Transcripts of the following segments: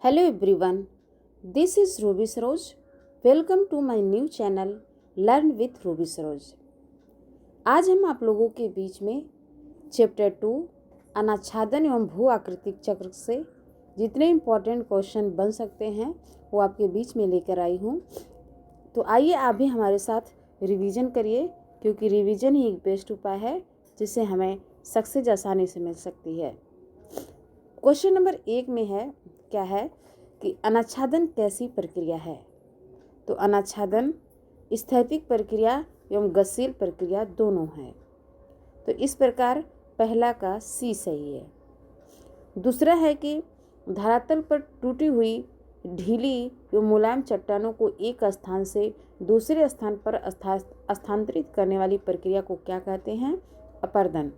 Hello everyone, this is Ruby Saroj. Welcome to my new channel Learn with Ruby Saroj. आज हम आप लोगों के बीच में चैप्टर 2 अनाच्छादन एवं भू आकृतिक चक्र से जितने इम्पोर्टेंट क्वेश्चन बन सकते हैं वो आपके बीच में लेकर आई हूँ। तो आइए आप भी हमारे साथ रिवीजन करिए, क्योंकि रिवीजन ही एक बेस्ट उपाय है जिससे हमें सक्सेस आसानी से मिल सकती है। क्वेश्चन नंबर 1 में है क्या है कि अनाच्छादन कैसी प्रक्रिया है। तो अनाच्छादन स्थैतिक प्रक्रिया एवं गतिशील प्रक्रिया दोनों है। तो इस प्रकार पहला का सी सही है। दूसरा है कि धरातल पर टूटी हुई ढीली एवं मुलायम चट्टानों को एक स्थान से दूसरे स्थान पर स्थानांतरित करने वाली प्रक्रिया को क्या कहते हैं? अपरदन।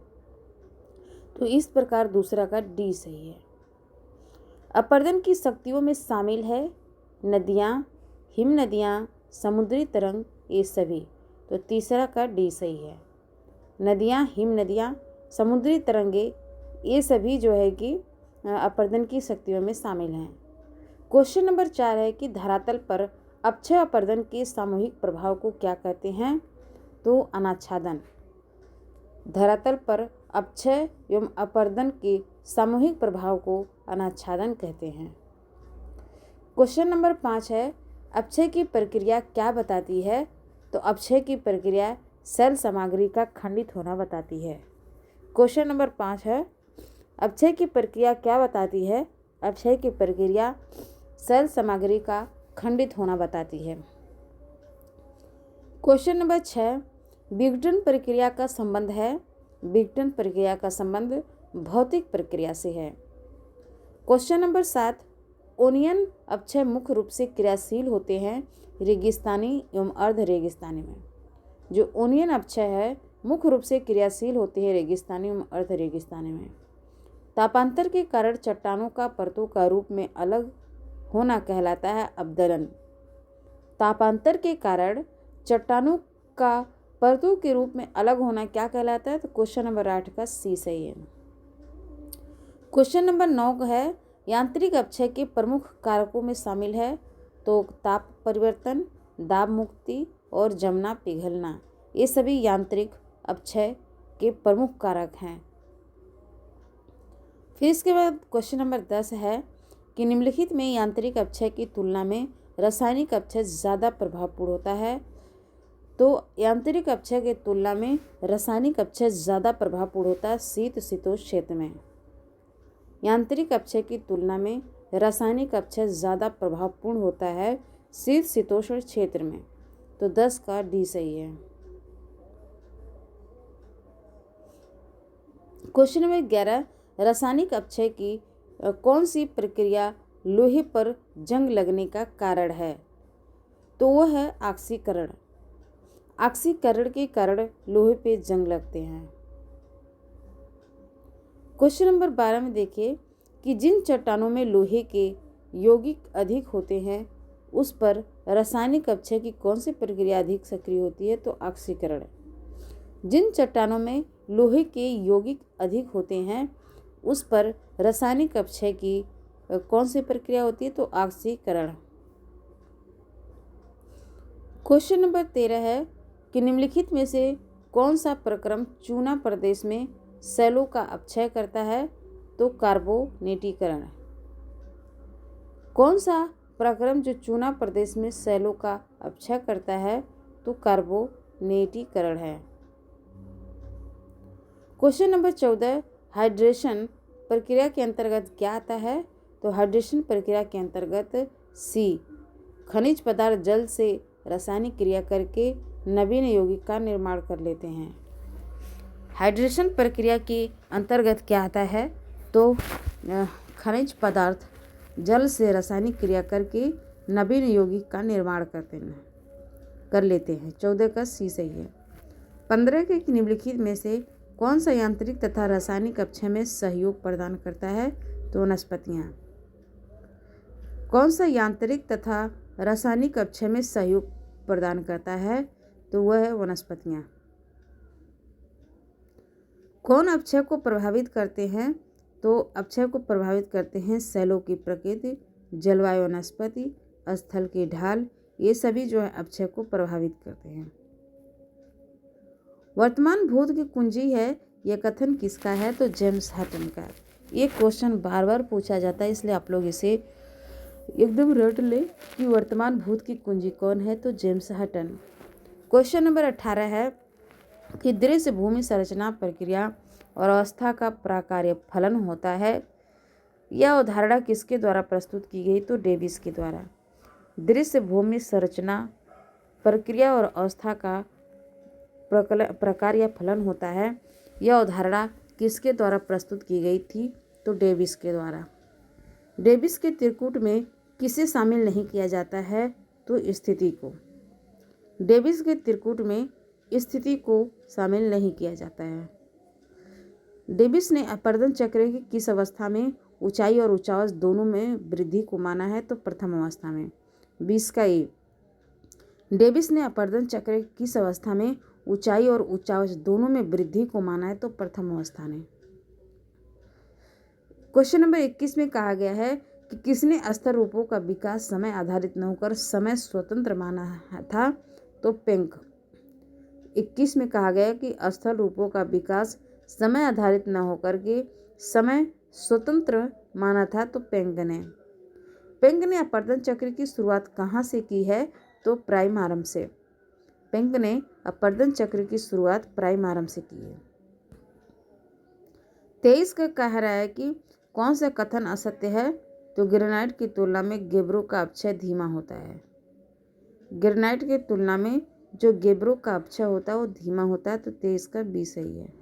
तो इस प्रकार दूसरा का डी सही है। अपरदन की शक्तियों में शामिल है नदियाँ, हिम नदियाँ, समुद्री तरंग, ये सभी। तो तीसरा का डी सही है। नदियाँ, हिम नदियाँ, समुद्री तरंगे, ये सभी जो है कि अपरदन की शक्तियों में शामिल हैं। क्वेश्चन नंबर 4 है कि धरातल पर अक्षय अपरदन के सामूहिक प्रभाव को क्या कहते हैं? तो अनाच्छादन। धरातल पर अक्षय एवं अपरदन के सामूहिक प्रभाव को अनाच्छादन कहते हैं। क्वेश्चन नंबर 5 है अपक्षय की प्रक्रिया क्या बताती है? तो अपक्षय की प्रक्रिया सेल सामग्री का खंडित होना बताती है। क्वेश्चन नंबर 5 है अपक्षय की प्रक्रिया क्या बताती है? अपक्षय की प्रक्रिया सेल सामग्री का खंडित होना बताती है। क्वेश्चन नंबर 6 विघटन प्रक्रिया का संबंध है। विघटन प्रक्रिया का संबंध भौतिक प्रक्रिया से है। क्वेश्चन नंबर 7 ओनियन अपक्षय मुख्य रूप से क्रियाशील होते हैं रेगिस्तानी एवं अर्ध रेगिस्तानी में। जो ओनियन अपक्षय है मुख्य रूप से क्रियाशील होते हैं रेगिस्तानी एवं अर्ध रेगिस्तानी में। तापांतर के कारण चट्टानों का परतों का रूप में अलग होना कहलाता है अवदलन। तापांतर के कारण चट्टानों का परतों के रूप में अलग होना क्या कहलाता है? तो क्वेश्चन नंबर 8 का सी सही है। क्वेश्चन नंबर 9 है यांत्रिक अपक्षय के प्रमुख कारकों में शामिल है। तो ताप परिवर्तन, दाब मुक्ति और जमना पिघलना, ये सभी यांत्रिक अपक्षय के प्रमुख कारक हैं। फिर इसके बाद क्वेश्चन नंबर 10 है कि निम्नलिखित में यांत्रिक अपक्षय की तुलना में रासायनिक अपक्षय ज़्यादा प्रभावपूर्ण होता है। तो यांत्रिक अपक्षय की तुलना में रासायनिक अपक्षय ज़्यादा प्रभावपूर्ण होता है शीत शीतोष्ण क्षेत्र में। यांत्रिक अपक्षय की तुलना में रासायनिक अपक्षय ज़्यादा प्रभावपूर्ण होता है शीत शीतोष्ण क्षेत्र में। तो 10 का डी सही है। क्वेश्चन नंबर 11 रासायनिक अपक्षय की कौन सी प्रक्रिया लोहे पर जंग लगने का कारण है? तो वह है ऑक्सीकरण। ऑक्सीकरण के कारण लोहे पे जंग लगते हैं। क्वेश्चन नंबर 12 में देखिए कि जिन चट्टानों में लोहे के यौगिक अधिक होते हैं उस पर रासायनिक अपक्षय की कौन सी प्रक्रिया अधिक सक्रिय होती है? तो ऑक्सीकरण। जिन चट्टानों में लोहे के यौगिक अधिक होते हैं उस पर रासायनिक अपक्षय की कौन सी प्रक्रिया होती है? तो ऑक्सीकरण। क्वेश्चन नंबर 13 है कि निम्नलिखित में से कौन सा प्रक्रम चूना प्रदेश में सेलों का अपक्षय करता है? तो कार्बोनेटीकरण। कौन सा प्रक्रम जो चूना प्रदेश में सेलों का अपक्षय करता है? तो कार्बोनेटीकरण है। क्वेश्चन नंबर 14 हाइड्रेशन प्रक्रिया के अंतर्गत क्या आता है? तो हाइड्रेशन प्रक्रिया के अंतर्गत सी खनिज पदार्थ जल से रासायनिक क्रिया करके नवीन यौगिक का निर्माण कर लेते हैं। हाइड्रेशन प्रक्रिया के अंतर्गत क्या आता है? तो खनिज पदार्थ जल से रासायनिक क्रिया करके नवीन यौगिक का निर्माण कर लेते हैं। 14 का सी सही है। 15 के निम्नलिखित में से कौन सा यांत्रिक तथा रासायनिक अपक्षय में सहयोग प्रदान करता है? तो वनस्पतियाँ। कौन सा यांत्रिक तथा रासायनिक अपक्षय में सहयोग प्रदान करता है? तो वह है वनस्पतियाँ। कौन अपक्षय को प्रभावित करते हैं? तो अपक्षय को प्रभावित करते हैं सेलों की प्रकृति, जलवायु, वनस्पति, स्थल की ढाल, ये सभी जो है अपक्षय को प्रभावित करते हैं। वर्तमान भूत की कुंजी है, यह कथन किसका है? तो जेम्स हटन का। ये क्वेश्चन बार बार पूछा जाता है, इसलिए आप लोग इसे एकदम रट ले कि वर्तमान भूत की कुंजी कौन है? तो जेम्स हटन। क्वेश्चन नंबर 18 है कि दृश्य भूमि संरचना, प्रक्रिया और अवस्था का प्राकार्य फलन होता है। यह अवधारणा किसके द्वारा प्रस्तुत की गई? तो डेविस के द्वारा। दृश्य भूमि संरचना, प्रक्रिया और अवस्था का प्रकार या फलन होता है, यह अवधारणा किसके द्वारा प्रस्तुत की गई थी? तो डेविस के द्वारा। डेविस के त्रिकूट में किसे शामिल नहीं किया जाता है? तो स्थिति को। डेविस के त्रिकूट में स्थिति को शामिल नहीं किया जाता है। डेविस ने अपर्दन चक्र की किस अवस्था में ऊंचाई और उच्चावच दोनों में वृद्धि को माना है? तो प्रथम अवस्था में। 20 का ए। डेविस ने अपर्दन चक्र की किस अवस्था में ऊंचाई और उच्चावच दोनों में वृद्धि को माना है? तो प्रथम अवस्था में। क्वेश्चन नंबर 21 में कहा गया है कि किसने स्तर रूपों का विकास समय आधारित न होकर समय स्वतंत्र माना था? तो पेंक। 21 में कहा गया कि स्तर रूपों का विकास समय आधारित न होकर के समय स्वतंत्र माना था। तो पेंक ने। पेंक ने अपर्दन चक्र की शुरुआत कहाँ से की है? तो प्राइमारम से। पेंक ने अपर्दन चक्र की शुरुआत प्राइमारम से की है। 23 का कह रहा है कि कौन सा कथन असत्य है? तो ग्रेनाइट की तुलना में गेब्रो का अपक्षय धीमा होता है। ग्रेनाइट की तुलना में जो गेब्रो का अपक्षय होता है वो धीमा होता है। तो 23 का बी सही है।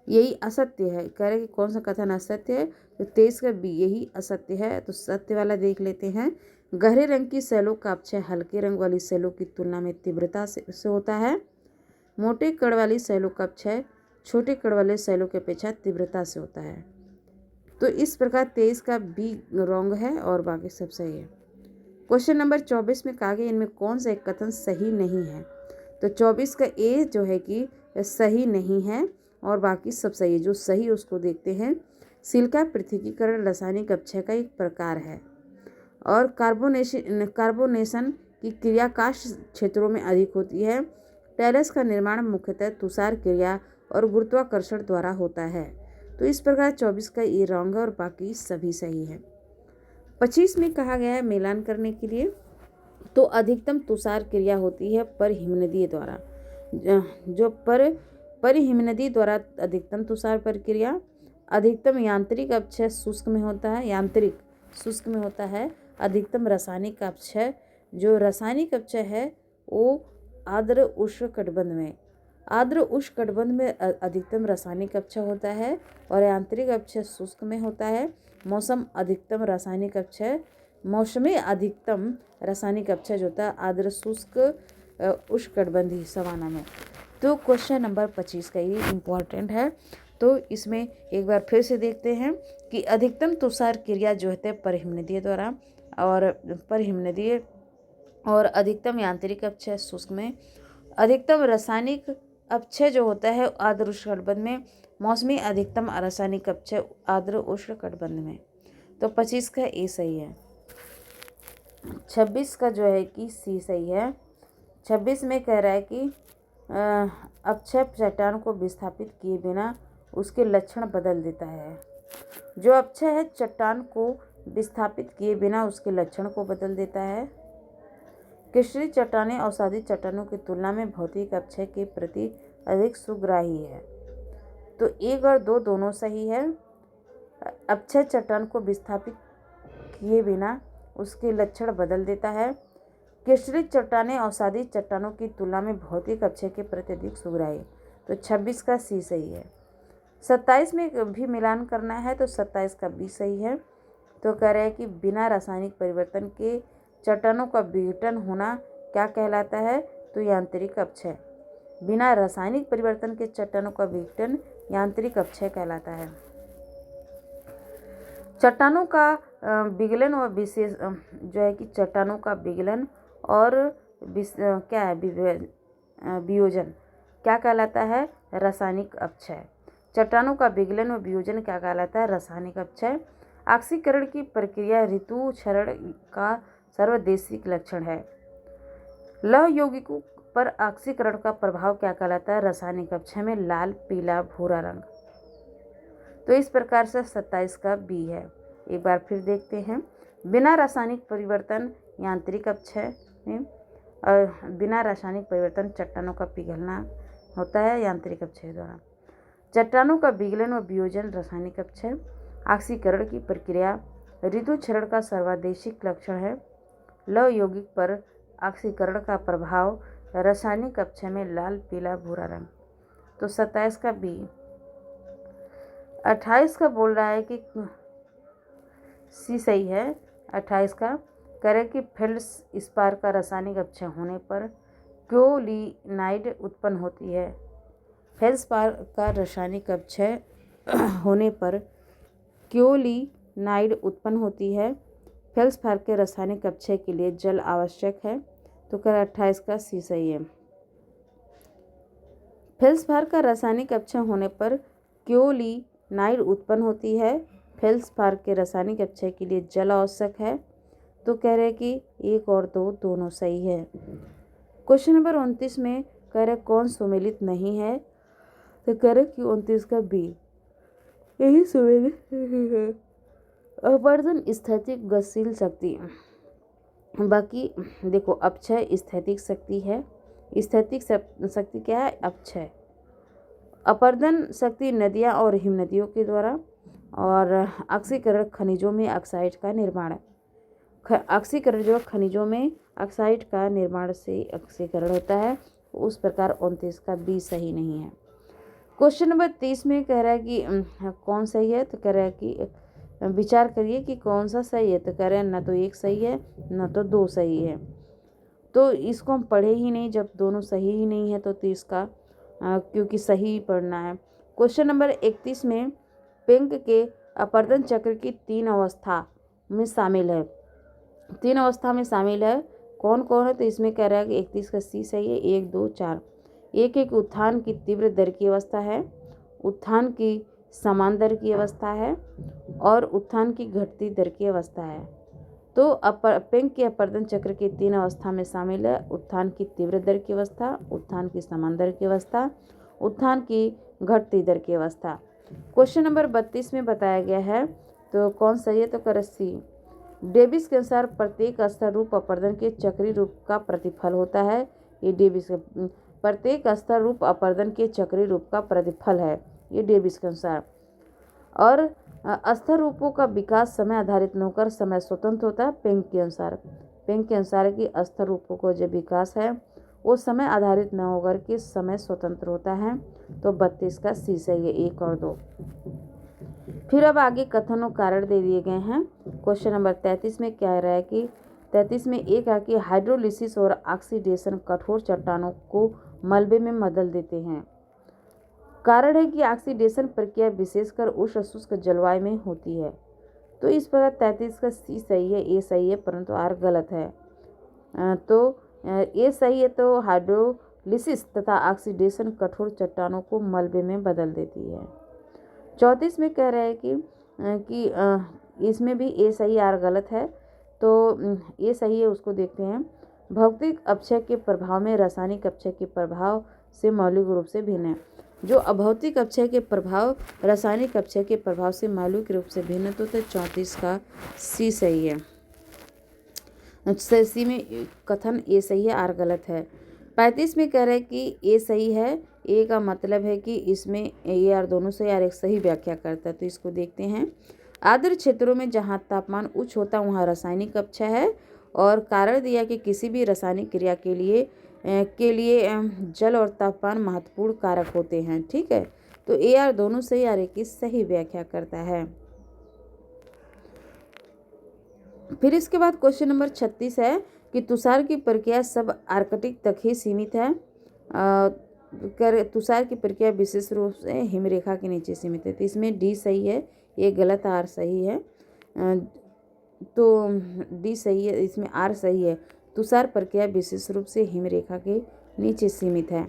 यही असत्य है। कह रहे कि कौन सा कथन असत्य है? तो 23 का बी, यही असत्य है। तो सत्य वाला देख लेते हैं। गहरे रंग की सेलों का अपक्षय हल्के रंग वाली सेलों की तुलना में तीव्रता से होता है। मोटे कण वाली सेलों का अपक्षय छोटे कण वाले सेलों की अपेक्षा तीव्रता से होता है। तो इस प्रकार 23 का बी रॉन्ग है और बाकी सब सही है। क्वेश्चन नंबर 24 में कहा गया इनमें कौन सा एक कथन सही नहीं है? तो 24 का ए जो है कि सही नहीं है और बाकी सब सही है। जो सही उसको देखते हैं। सिलिका पृथक्कीकरण रासायनिक अपक्षय का एक प्रकार है और कार्बोनेशन की क्रिया काष्ठ क्षेत्रों में अधिक होती है। टेरेस का निर्माण मुख्यतः तुषार क्रिया और गुरुत्वाकर्षण द्वारा होता है। तो इस प्रकार 24 का ये रॉन्ग है और बाकी सभी सही है। 25 में कहा गया है मिलान करने के लिए। तो अधिकतम तुषार क्रिया होती है परहिमनदीय द्वारा। जो परिहिमनदी द्वारा अधिकतम तुषार प्रक्रिया। अधिकतम यांत्रिक अपक्षय शुष्क में होता है। यांत्रिक शुष्क में होता है। अधिकतम रासायनिक अपक्षय, जो रासायनिक अपक्षय है वो आर्द्र उष्णकटिबंध में। आर्द्र उष्णकटिबंध में अधिकतम रासायनिक अपक्षय होता है और यांत्रिक अपक्षय शुष्क में होता है। मौसमी अधिकतम रासायनिक अपक्षय जो होता है आर्द्र शुष्क उष्णकटिबंधीय सवाना में। तो क्वेश्चन नंबर 25 का ये इम्पोर्टेंट है। तो इसमें एक बार फिर से देखते हैं कि अधिकतम तुषार क्रिया जो है परिहिमनदीय द्वारा और अधिकतम यांत्रिक अपक्षय शुष्क में। अधिकतम रासायनिक अपक्षय जो होता है आर्द्र उष्णकटिबंध में। मौसमी अधिकतम रासायनिक अपक्षय आर्द्र उष्णकटिबंध में। तो 25 का ए सही है। 26 का जो है कि सी सही है। 26 में कह रहा है कि अपक्षय चट्टान को विस्थापित किए बिना उसके लक्षण बदल देता है। जो अपक्षय है चट्टान को विस्थापित किए बिना उसके लक्षण को बदल देता है। क्रिस्टलीय चट्टानें अवसादी चट्टानों की तुलना में भौतिक अपक्षय के प्रति अधिक सुग्राही है। तो 1 और 2 दोनों सही है। अपक्षय चट्टान को विस्थापित किए बिना उसके लक्षण बदल देता है। क्रिस्टलीय चट्टानें अवसादी चट्टानों की तुलना में भौतिक अपक्षय के प्रति अधिक सुग्राही। तो 26 का सी सही है। 27 में भी मिलान करना है। तो 27 का बी सही है। तो कह रहे हैं कि बिना रासायनिक परिवर्तन के चट्टानों का विघटन होना क्या कहलाता है? तो यांत्रिक अपक्षय। बिना रासायनिक परिवर्तन के चट्टानों का विघटन यांत्रिक अपक्षय कहलाता है। चट्टानों का विगलन और विशेष जो है कि चट्टानों का विगलन और क्या है वियोजन क्या कहलाता है? रासायनिक अपक्षय। चट्टानों का विगलन और वियोजन क्या कहलाता है? रासायनिक अपक्षय। ऑक्सीकरण की प्रक्रिया ऋतु क्षरण का सर्वदेशिक लक्षण है। लौह यौगिकों पर ऑक्सीकरण का प्रभाव क्या कहलाता है? रासायनिक कक्षा में लाल, पीला, भूरा रंग। तो इस प्रकार से 27 का बी है। एक बार फिर देखते हैं। बिना रासायनिक परिवर्तन यांत्रिक अपक्षय में, बिना रासायनिक परिवर्तन चट्टानों का पिघलना होता है यांत्रिक अपक्षय द्वारा। चट्टानों का विघलन व वियोजन रासायनिक अपक्षय। ऑक्सीकरण की प्रक्रिया ऋतु क्षरण का सर्वादेशिक लक्षण है। लौह यौगिक पर ऑक्सीकरण का प्रभाव रासायनिक अपक्षय में लाल, पीला, भूरा रंग। तो 27 का बी। 28 का बोल रहा है कि सी सही है। 28 का करे कि फेल्ड्स्पार का रासायनिक अपक्षय होने पर क्योलिनाइड उत्पन्न होती है। फेल्ड्स्पार का रासायनिक अपक्षय होने पर क्योलिनाइड उत्पन्न होती है। फेल्ड्स्पार के रासायनिक अपक्षय के लिए जल आवश्यक है। तो कर 28 का सी सही है। फेल्ड्स्पार का रासायनिक अपक्षय होने पर क्योलिनाइड उत्पन्न होती है। फेल्ड्स्पार के रासायनिक अपक्षय के लिए जल आवश्यक है। तो कह रहे कि 1 और 2 दोनों सही है। क्वेश्चन नंबर 29 में कह रहे कौन सुमेलित नहीं है? तो कह रहे कि 29 का बी, यही सुमेलित है। अपवर्तन स्थैतिक गतिशील शक्ति। बाकी देखो, अपक्षय स्थैतिक शक्ति है। स्थैतिक शक्ति क्या है? अपक्षय। अपवर्तन शक्ति नदियाँ और हिमनदियों के द्वारा। और ऑक्सीकरण खनिजों में ऑक्साइड का निर्माण। ऑक्सीकरण जो खनिजों में ऑक्साइड का निर्माण से ऑक्सीकरण होता है। उस प्रकार 29 का बी सही नहीं है। क्वेश्चन नंबर 30 में कह रहा है कि कौन सही है? तो कह रहा है कि विचार करिए कि कौन सा सही है। तो कह रहे हैं ना तो 1 सही है ना तो 2 सही है। तो इसको हम पढ़े ही नहीं, जब दोनों सही ही नहीं है तो 30 का क्योंकि सही पढ़ना है। क्वेश्चन नंबर 31 में पेंक के अपवर्तन चक्र की 3 अवस्था में शामिल है। 3 अवस्था में शामिल है, कौन कौन है? तो इसमें कह रहा है कि 31 का सी सही है। 1, 2, 4। एक उत्थान की तीव्र दर की अवस्था है, उत्थान की समान दर की अवस्था है और उत्थान की घटती दर की अवस्था है। तो पेंक के अपवर्तन चक्र की 3 अवस्था में शामिल है। उत्थान की तीव्र दर की अवस्था, उत्थान की समान दर की अवस्था, उत्थान की घटती दर की अवस्था। क्वेश्चन नंबर 32 में बताया गया है, तो कौन सही है? तो कर सी। डेविस के अनुसार प्रत्येक स्तर रूप अपवर्तन के चक्रीय रूप का प्रतिफल होता है। ये डेविस प्रत्येक स्तर रूप अपवर्तन के चक्रीय रूप का प्रतिफल है, ये डेविस के अनुसार। और स्तर रूपों का विकास समय आधारित न होकर समय स्वतंत्र होता है। पेंक के अनुसार कि स्तर रूपों को जो विकास है वो समय आधारित न होकर के समय स्वतंत्र होता है। तो 32 का सी सही है। 1 और 2। फिर अब आगे कथन और कारण दे दिए गए हैं। क्वेश्चन नंबर 33 में क्या रहा है कि 33 में एक है कि हाइड्रोलिसिस और ऑक्सीडेशन कठोर चट्टानों को मलबे में बदल देते हैं। कारण है कि ऑक्सीडेशन प्रक्रिया विशेषकर उष्ण शुष्क जलवायु में होती है। तो इस प्रकार 33 का सी सही है, ए सही है, परंतु आर गलत है। तो ए सही है। तो हाइड्रोलिसिस तथा ऑक्सीडेशन कठोर चट्टानों को मलबे में बदल देती है। 34 में कह रहे हैं कि इसमें भी ए सही आर गलत है। तो ए सही है, उसको देखते हैं। भौतिक अपक्षय के प्रभाव में रासायनिक अपक्षय के प्रभाव से मौलिक रूप से भिन्न है। जो अभौतिक अपक्षय के प्रभाव रासायनिक अपक्षय के प्रभाव से मौलिक रूप से भिन्न, तो 34 का सी सही है। सी में कथन ए सही है, आर गलत है। 35 में कह रहे हैं कि ए सही है। ए का मतलब है कि इसमें ए आर दोनों सही, आर एक सही व्याख्या करता है। तो इसको देखते हैं। आर्द्र क्षेत्रों में जहाँ तापमान उच्च होता है वहाँ रासायनिक अपक्षय है। और कारण दिया कि किसी भी रासायनिक क्रिया के लिए जल और तापमान महत्वपूर्ण कारक होते हैं। ठीक है, तो ए आर दोनों सही, आर एक की सही व्याख्या करता है। फिर इसके बाद क्वेश्चन नंबर 36 है कि तुषार की प्रक्रिया सब आर्कटिक तक ही सीमित है। तुषार की प्रक्रिया विशेष रूप से हिमरेखा के नीचे सीमित है। तो इसमें डी सही है, ये गलत, आर सही है। तो डी सही है, इसमें आर सही है। तुषार प्रक्रिया विशेष रूप से हिमरेखा के नीचे सीमित है।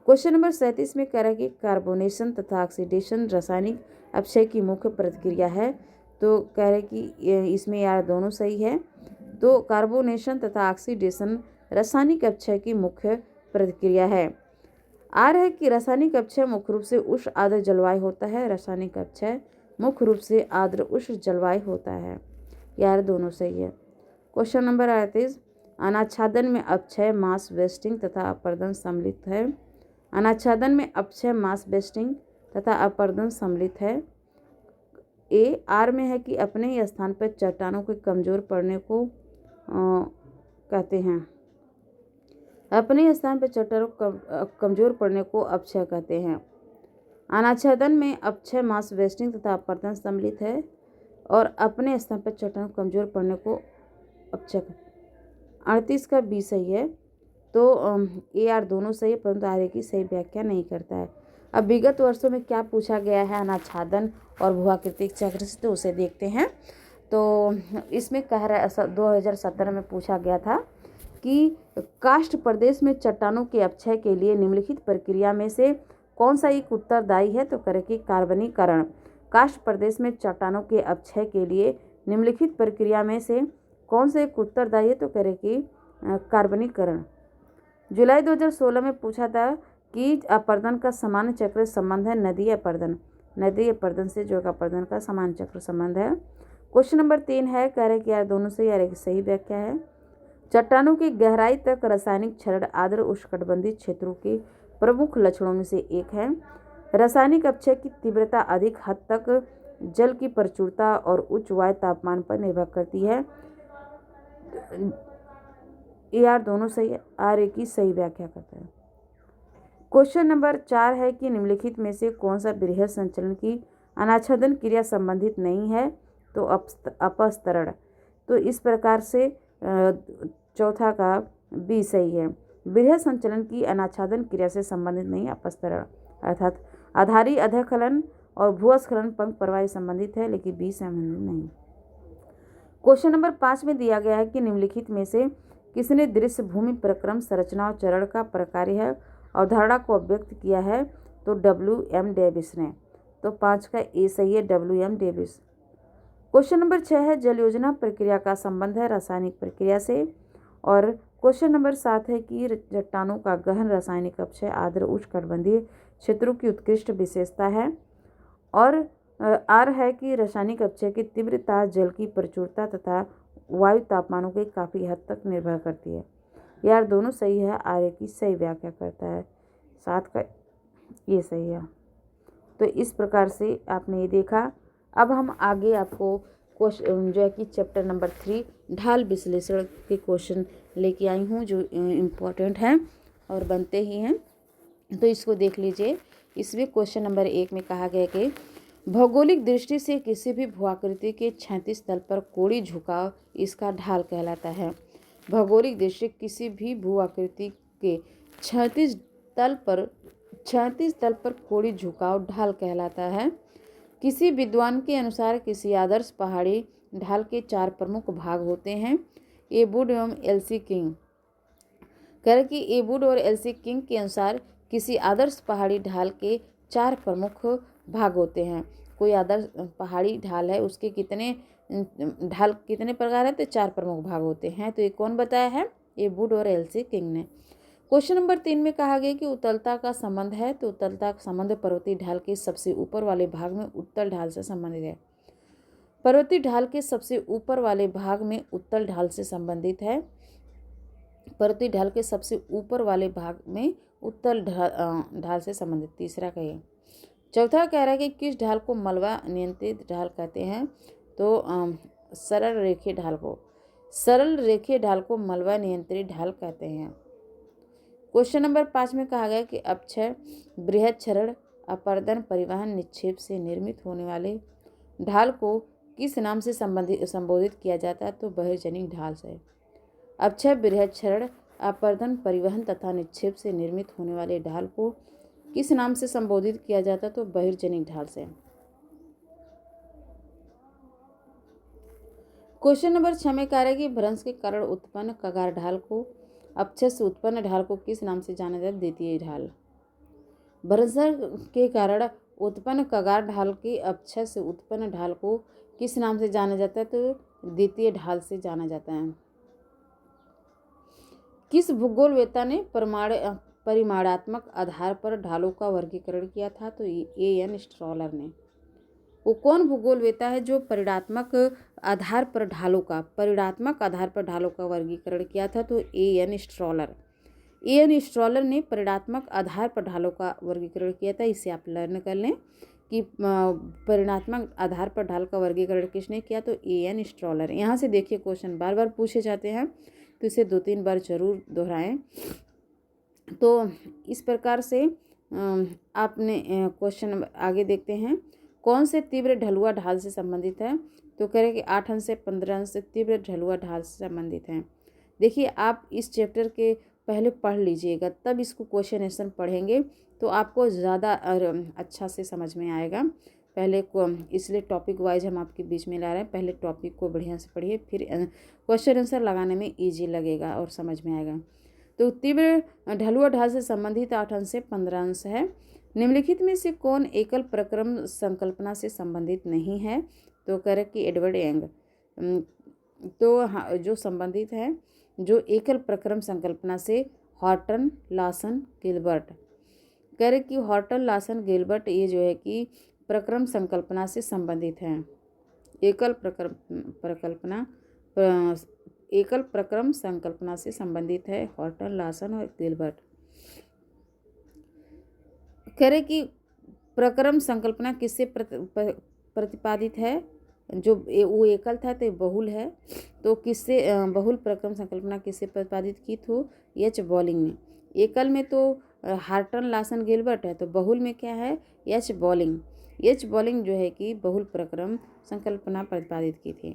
क्वेश्चन नंबर 37 में कह रहा है कि कार्बोनेशन तथा ऑक्सीडेशन रासायनिक अपक्षय की मुख्य प्रतिक्रिया है। तो कह रहे कि इसमें यार दोनों सही है। तो कार्बोनेशन तथा ऑक्सीडेशन रासायनिक अपक्षय की मुख्य प्रतिक्रिया है। आर है कि रासायनिक अपक्षय मुख्य रूप से उष्ण आर्द्र जलवायु होता है। रासायनिक अपक्षय मुख्य रूप से आर्द्र उष्ण जलवायु होता है। यार दोनों सही है। क्वेश्चन नंबर 38, अनाच्छादन में अपक्षय मास वेस्टिंग तथा अपरदन सम्मिलित है। अनाच्छादन में अपक्षय मास वेस्टिंग तथा अपरदन सम्मिलित है। ए आर में है कि अपने ही स्थान पर चट्टानों के कमजोर पड़ने को कहते हैं। अपने स्थान पर चट्टानों कमजोर पड़ने को अपक्षय कहते हैं। अनाच्छादन में अपक्षय मास वेस्टिंग तथा अपरदन सम्मिलित है और अपने स्थान पर चट्टानों कमजोर पड़ने को अपक्षय। 38 का बी सही है। तो ए आर दोनों सही है, परंतु आर की सही व्याख्या नहीं करता है। अब विगत वर्षों में क्या पूछा गया है अनाच्छादन और भूआकृतिक चक्र से, तो उसे देखते हैं। तो इसमें कह रहा है 2017 में पूछा गया था कि काष्ठ प्रदेश में चट्टानों के अपक्षय के लिए निम्नलिखित प्रक्रिया में से कौन सा एक उत्तरदायी है, तो करे कि कार्बनीकरण। काष्ठ प्रदेश में चट्टानों के अपक्षय के लिए निम्नलिखित प्रक्रिया में से कौन सा एक उत्तरदायी है, तो करे कि कार्बनीकरण। जुलाई 2016 में पूछा था कि अपरदन का समान चक्र संबंध है नदी अपरदन। नदी अपरदन से जो अपरदन का समान चक्र संबंध है। क्वेश्चन नंबर 3 है, कह रहे कि यार दोनों से यार एक सही व्याख्या है। चट्टानों की गहराई तक रासायनिक क्षरण आर्द्र उष्णकटिबंधीय क्षेत्रों के प्रमुख लक्षणों में से एक है। रासायनिक अपक्षय की तीव्रता अधिक हद तक जल की प्रचुरता और उच्च वायु तापमान पर निर्भर करती है। ए आर दोनों सही है, आर ए की सही व्याख्या करता है। क्वेश्चन नंबर 4 है कि निम्नलिखित में से कौन सा बृहद संचलन की अनाच्छादन क्रिया संबंधित नहीं है, तो अपस्तरण। तो इस प्रकार से चौथा का बी सही है। बृहद संचलन की अनाच्छादन क्रिया से संबंधित नहीं अपस्तरण, अर्थात आधारी अधःखलन और भूस्खलन पंख प्रवाह संबंधित है, लेकिन बी संबंधित नहीं। क्वेश्चन नंबर 5 में दिया गया है कि निम्नलिखित में से किसने दृश्य भूमि प्रक्रम संरचना और चरण का प्रकार्य है अवधारणा को अभिव्यक्त किया है, तो WM डेविस ने। तो 5 का ए सही है, WM डेविस। क्वेश्चन नंबर 6 है, जल योजना प्रक्रिया का संबंध है रासायनिक प्रक्रिया से। और क्वेश्चन नंबर 7 है कि चट्टानों का गहन रासायनिक अपक्षय आर्द्र उष्णकटिबंधीय क्षेत्रों की उत्कृष्ट विशेषता है। और आर है कि रासायनिक अपक्षय की तीव्रता जल की प्रचुरता तथा वायु तापमानों के काफ़ी हद तक निर्भर करती है। यार दोनों सही है, आर की सही व्याख्या करता है। 7 का ये सही है। तो इस प्रकार से आपने ये देखा। अब हम आगे आपको क्वेश्चन जो है कि चैप्टर नंबर 3 ढाल विश्लेषण के क्वेश्चन लेके आई हूँ, जो इम्पोर्टेंट हैं और बनते ही हैं। तो इसको देख लीजिए। इसमें क्वेश्चन नंबर 1 में कहा गया कि भौगोलिक दृष्टि से किसी भी भूआकृति के क्षैतिज तल पर कोणीय झुकाव इसका ढाल कहलाता है। भौगोलिक दृष्टि किसी भी भूआकृति के क्षैतिज तल पर कोणीय झुकाव ढाल कहलाता है। किसी विद्वान के अनुसार किसी आदर्श पहाड़ी ढाल के 4 प्रमुख भाग होते हैं। एवुड एवं एलसी किंग कह रहे कि एवुड और एलसी किंग के अनुसार किसी आदर्श पहाड़ी ढाल के 4 प्रमुख भाग होते हैं। कोई आदर्श पहाड़ी ढाल है, उसके कितने प्रकार है, तो 4 प्रमुख भाग होते हैं। तो ये कौन बताया है, एवुड और एलसी किंग ने। क्वेश्चन नंबर 3 में कहा गया कि उत्तलता का संबंध है, तो उत्तलता का संबंध पर्वतीय ढाल के सबसे ऊपर वाले भाग में उत्तल ढाल से संबंधित है। पर्वतीय ढाल के सबसे ऊपर वाले भाग में उत्तल ढाल से संबंधित है। पर्वतीय ढाल के सबसे ऊपर वाले भाग में उत्तल ढाल से संबंधित। तीसरा का ये। चौथा कह रहा है कि किस ढाल को मलबा नियंत्रित ढाल कहते हैं, तो सरल रेखीय ढाल को मलबा नियंत्रित ढाल कहते हैं। क्वेश्चन नंबर 5 में कहा गया कि अपक्षय बृहद क्षरण अपरदन परिवहन निक्षेप से निर्मित होने वाले ढाल को किस नाम से संबोधित किया जाता है, तो बहिर्जनिक ढाल से। अपक्षय बृहद क्षरण अपरदन परिवहन तथा निक्षेप से निर्मित होने वाले ढाल को किस नाम से संबोधित किया जाता है, तो बहिर्जनिक ढाल से। क्वेश्चन नंबर 6 में कह रहा है कि भ्रंश के कारण उत्पन्न कगार ढाल को अपक्षय से उत्पन्न ढाल को किस नाम से जाना जाता है, द्वितीय ढाल। भ्रंश के कारण उत्पन्न कगार ढाल के अपक्षय से उत्पन्न ढाल को किस नाम से जाना जाता है? तो द्वितीय ढाल से जाना जाता है। किस भूगोलवेत्ता ने परिमाणात्मक आधार पर ढालों का वर्गीकरण किया था? तो A.N. स्ट्रॉलर ने। वो कौन भूगोलवेत्ता है जो परिमाणात्मक आधार पर ढालों का वर्गीकरण किया था? तो A.N. स्ट्रॉलर। A.N. स्ट्रॉलर ने परिमाणात्मक आधार पर ढालों का वर्गीकरण किया था। इसे आप लर्न कर लें कि परिमाणात्मक आधार पर ढाल का वर्गीकरण किसने किया? तो A.N. स्ट्रॉलर। यहाँ से देखिए क्वेश्चन बार बार पूछे जाते हैं, तो इसे 2-3 बार जरूर दोहराएं। तो इस प्रकार से आपने क्वेश्चन आगे देखते हैं। कौन से तीव्र ढलुआ ढाल से संबंधित है? तो कह रहे कि 8 अंश से 15 अंश से तीव्र ढलुआ ढाल से संबंधित हैं। देखिए, आप इस चैप्टर के पहले पढ़ लीजिएगा, तब इसको क्वेश्चन आंसर पढ़ेंगे तो आपको ज़्यादा अच्छा से समझ में आएगा। पहले को इसलिए टॉपिक वाइज हम आपके बीच में ला रहे हैं। पहले टॉपिक को बढ़िया से पढ़िए, फिर क्वेश्चन आंसर लगाने में ईजी लगेगा और समझ में आएगा। तो तीव्र ढलुआ ढाल से संबंधित 8 अंश से 15 अंश है। निम्नलिखित में से कौन एकल प्रक्रम संकल्पना से संबंधित नहीं है? तो कह कि एडवर्ड यंग। तो हाँ, जो संबंधित है जो एकल प्रक्रम संकल्पना से हॉर्टन, लासन, गिलबर्ट। कह रहे कि हॉर्टन, लासन, गिलबर्ट ये जो है कि प्रक्रम संकल्पना से संबंधित हैं। एकल प्रक्रम संकल्पना से संबंधित है हॉर्टन, लासन और गिलबर्ट। कह रहे कि प्रक्रम संकल्पना किससे प्रतिपादित है? जो वो एकल था तो बहुल है, तो किससे बहुल प्रक्रम संकल्पना किससे प्रतिपादित की? तो एच बॉलिंग ने। एकल में तो हॉर्टन, लासन, गिलबर्ट है, तो बहुल में क्या है? H bowling. एच बॉलिंग जो है कि बहुल प्रक्रम संकल्पना प्रतिपादित की थी।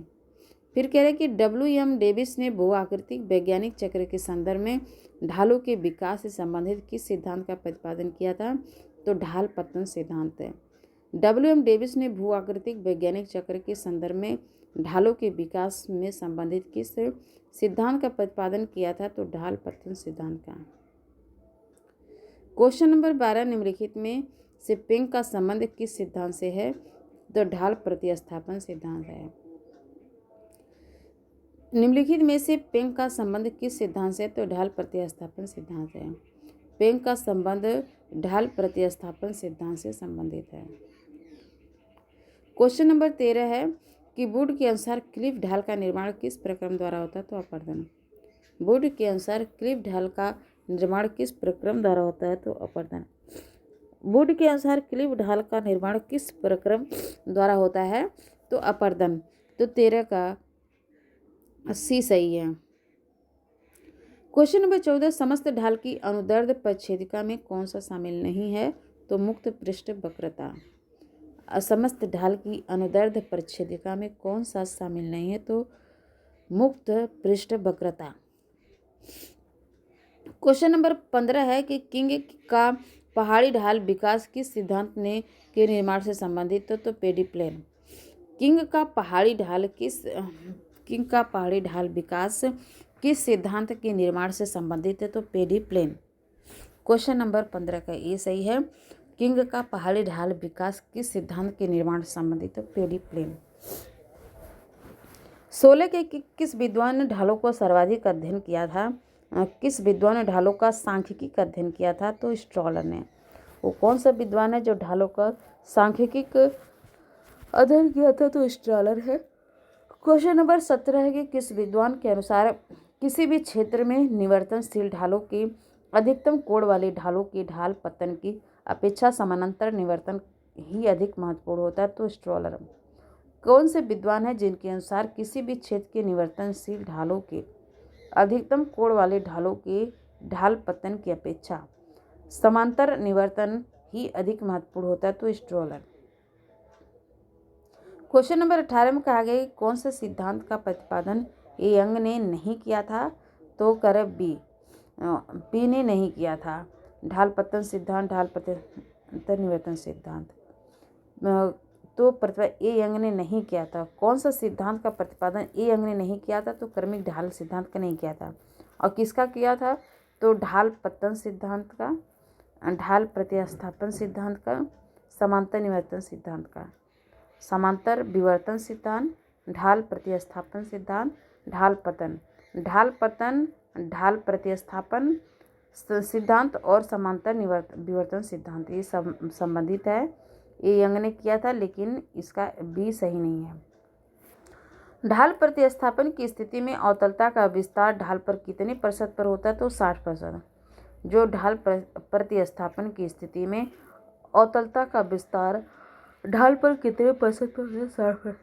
फिर कह रहे कि W.M. डेविस ने भू आकृतिक वैज्ञानिक चक्र के संदर्भ में ढालों के विकास से संबंधित किस सिद्धांत का प्रतिपादन किया था? तो ढाल पतन सिद्धांत है। W.M. डेविस ने भू आकृतिक वैज्ञानिक चक्र के संदर्भ में ढालों के विकास में संबंधित किस सिद्धांत का प्रतिपादन किया था? तो ढाल पतन सिद्धांत का। क्वेश्चन नंबर 12, निम्नलिखित में से पिंग का संबंध किस सिद्धांत से है? तो ढाल प्रतिस्थापन सिद्धांत है। निम्नलिखित में से पिंग का संबंध किस सिद्धांत से? तो ढाल प्रतिस्थापन सिद्धांत है। पिंग का संबंध ढाल प्रतिस्थापन सिद्धांत से संबंधित है। क्वेश्चन नंबर 13 है कि वुड के अनुसार क्लिफ ढाल का निर्माण किस प्रक्रम द्वारा होता है? तो अपर्दन। वुड के अनुसार क्लिफ ढाल का निर्माण किस प्रक्रम द्वारा होता है? तो अपर्दन। वुड के अनुसार क्लिफ ढाल का निर्माण किस प्रक्रम द्वारा होता है? तो अपर्दन। तो 13 का 80 सही है। क्वेश्चन नंबर 14, समस्त ढाल की अनुदैर्ध्य परिच्छेदिका में कौन सा शामिल नहीं है? तो मुक्त पृष्ठ वक्रता। समस्त ढाल की अनुदैर्ध्य परिच्छेदिका में कौन सा शामिल नहीं है? तो मुक्त पृष्ठ वक्रता। क्वेश्चन नंबर 15 है कि किंग का पहाड़ी ढाल विकास किस सिद्धांत ने के निर्माण से संबंधित? तो पेडिप्लेन। किंग का पहाड़ी ढाल विकास किस सिद्धांत के निर्माण से संबंधित है? तो पेडिप्लेन। क्वेश्चन नंबर 15 का ये सही है। किंग का पहाड़ी ढाल विकास किस सिद्धांत के निर्माण से संबंधित है? पेडिप्लेन। 16 के किस विद्वान ने ढालों को सर्वाधिक अध्ययन किया था? किस विद्वान ने ढालों का सांख्यिकी का अध्ययन किया था? तो स्ट्रॉलर ने। वो कौन सा विद्वान है जो ढालों का सांख्यिकी अध्ययन किया था? तो स्ट्रॉलर है। क्वेश्चन नंबर 17 है कि किस विद्वान के अनुसार किसी भी क्षेत्र में निवर्तनशील ढालों की अधिकतम कोण वाली ढालों की ढाल पतन की अपेक्षा समानांतर निवर्तन ही अधिक महत्वपूर्ण होता है? तो स्ट्रॉलर। कौन से विद्वान है जिनके अनुसार किसी भी क्षेत्र के निवर्तनशील ढालों के अधिकतम कोण वाले ढालों की ढाल पतन की अपेक्षा समांतर निवर्तन ही अधिक महत्वपूर्ण होता है? तो स्ट्रॉलर। क्वेश्चन नंबर 18 में कहा गया कौन से सिद्धांत का प्रतिपादन यंग ने नहीं किया था? तो कर बी ने नहीं किया था। ढाल पतन सिद्धांत, ढाल पतन निवर्तन सिद्धांत। तो प्रतिपादन यंग ने नहीं किया था। कौन सा सिद्धांत का प्रतिपादन यंग ने नहीं किया था? तो क्रमिक ढाल सिद्धांत का नहीं किया था। और किसका किया था? तो ढाल पतन सिद्धांत का, ढाल प्रतिस्थापन सिद्धांत का, समांतर निवर्तन सिद्धांत का। समांतर विवर्तन सिद्धांत, ढाल प्रतिस्थापन सिद्धांत, ढाल पतन। ढाल प्रतिस्थापन सिद्धांत और समांतर विवर्तन सिद्धांत ये सब संबंधित है। ये यंग ने किया था, लेकिन इसका बी सही नहीं है। ढाल प्रतिस्थापन की स्थिति में अवतलता का विस्तार ढाल पर कितने प्रतिशत पर होता है? तो 60%। जो ढाल प्रतिस्थापन की स्थिति में अवतलता का विस्तार ढाल पर कितने प्रतिशत पर होता है? 60%।